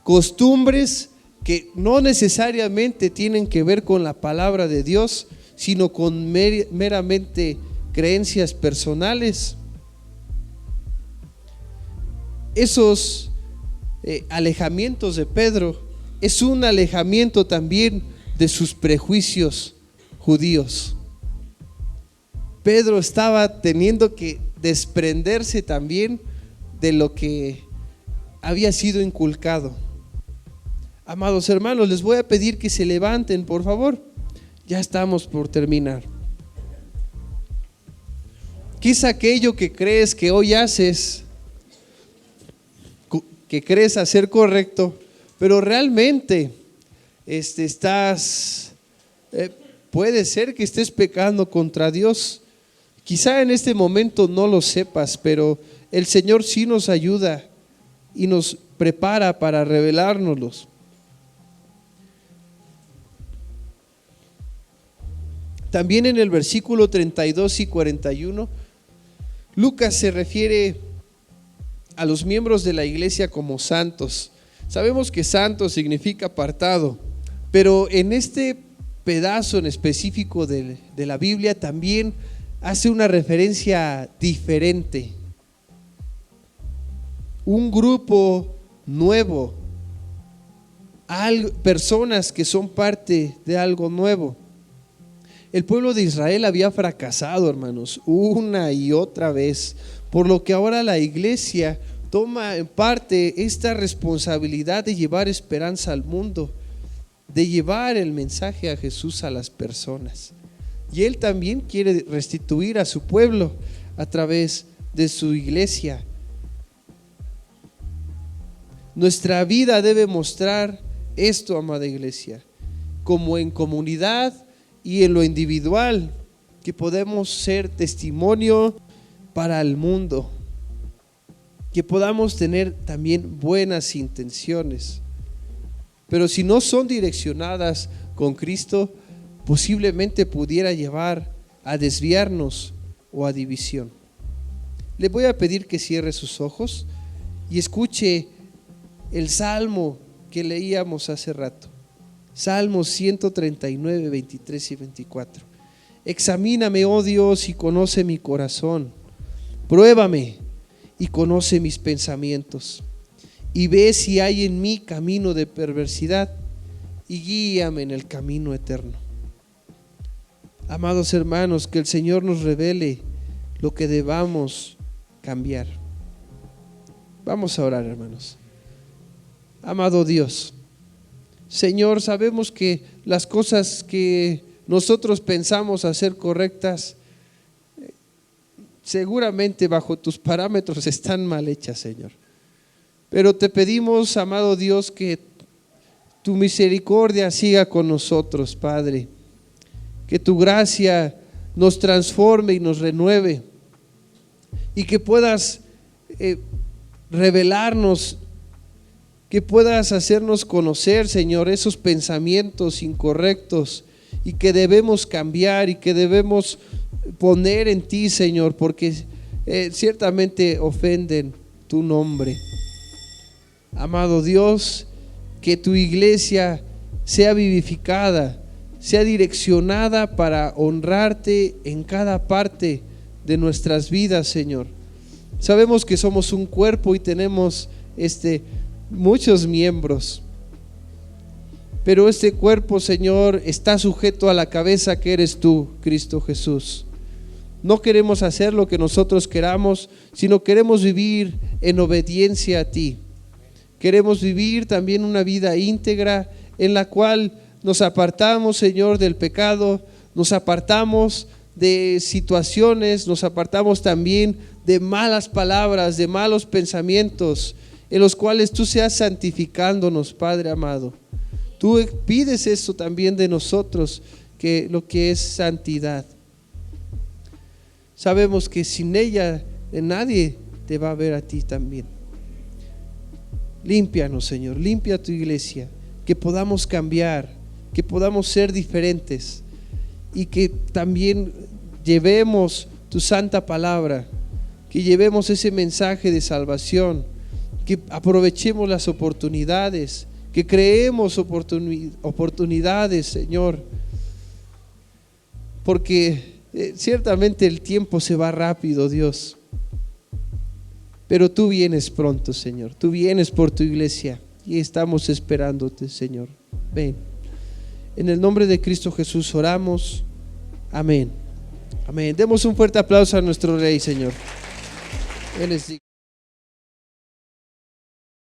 costumbres que no necesariamente tienen que ver con la palabra de Dios, sino con meramente creencias personales. Esos alejamientos de Pedro es un alejamiento también de sus prejuicios judíos. Pedro estaba teniendo que desprenderse también de lo que había sido inculcado. Amados hermanos, les voy a pedir que se levanten, por favor. Ya estamos por terminar. Quizá aquello que crees que hoy haces, que crees hacer correcto, pero realmente puede ser que estés pecando contra Dios. Quizá en este momento no lo sepas, pero el Señor sí nos ayuda y nos prepara para revelárnoslos. También en el versículo 32 y 41, Lucas se refiere a los miembros de la iglesia como santos. Sabemos que santo significa apartado, pero en este pedazo en específico de la Biblia también hace una referencia diferente. Un grupo nuevo, personas que son parte de algo nuevo. El pueblo de Israel había fracasado, hermanos, una y otra vez, por lo que ahora la iglesia toma en parte esta responsabilidad de llevar esperanza al mundo, de llevar el mensaje a Jesús a las personas. Y Él también quiere restituir a su pueblo a través de su iglesia. Nuestra vida debe mostrar esto, amada iglesia, como en comunidad y en lo individual, que podemos ser testimonio para el mundo, que podamos tener también buenas intenciones, pero si no son direccionadas con Cristo, posiblemente pudiera llevar a desviarnos o a división. Le voy a pedir que cierre sus ojos y escuche el salmo que leíamos hace rato. Salmos 139, 23 y 24. Examíname, oh Dios, y conoce mi corazón. Pruébame y conoce mis pensamientos. Y ve si hay en mí camino de perversidad y guíame en el camino eterno. Amados hermanos, que el Señor nos revele lo que debamos cambiar. Vamos a orar, hermanos. Amado Dios, Señor, sabemos que las cosas que nosotros pensamos hacer correctas, seguramente bajo tus parámetros están mal hechas, Señor. Pero te pedimos, amado Dios, que tu misericordia siga con nosotros, Padre. que tu gracia nos transforme y nos renueve, y que puedas revelarnos, que puedas hacernos conocer, Señor, esos pensamientos incorrectos y que debemos cambiar y que debemos poner en ti, Señor, porque ciertamente ofenden tu nombre. Amado Dios, que tu iglesia sea vivificada, sea direccionada para honrarte en cada parte de nuestras vidas, Señor. Sabemos que somos un cuerpo y tenemos muchos miembros, pero este cuerpo, Señor, está sujeto a la cabeza que eres tú, Cristo Jesús. No queremos hacer lo que nosotros queramos, sino queremos vivir en obediencia a ti. Queremos vivir también una vida íntegra en la cual nos apartamos, Señor, del pecado, nos apartamos de situaciones, nos apartamos también de malas palabras, de malos pensamientos, en los cuales tú seas santificándonos, Padre amado. Tú pides esto también de nosotros, que lo que es santidad. Sabemos que sin ella nadie te va a ver a ti también. Límpianos, Señor, limpia tu iglesia, que podamos cambiar, que podamos ser diferentes y que también llevemos tu santa palabra, que llevemos ese mensaje de salvación, que aprovechemos las oportunidades, que creemos oportunidades, Señor, porque ciertamente el tiempo se va rápido, Dios, pero tú vienes pronto, Señor, tú vienes por tu iglesia y estamos esperándote, Señor. Ven. En el nombre de Cristo Jesús oramos. Amén. Amén. Demos un fuerte aplauso a nuestro Rey, Señor. Él es digno.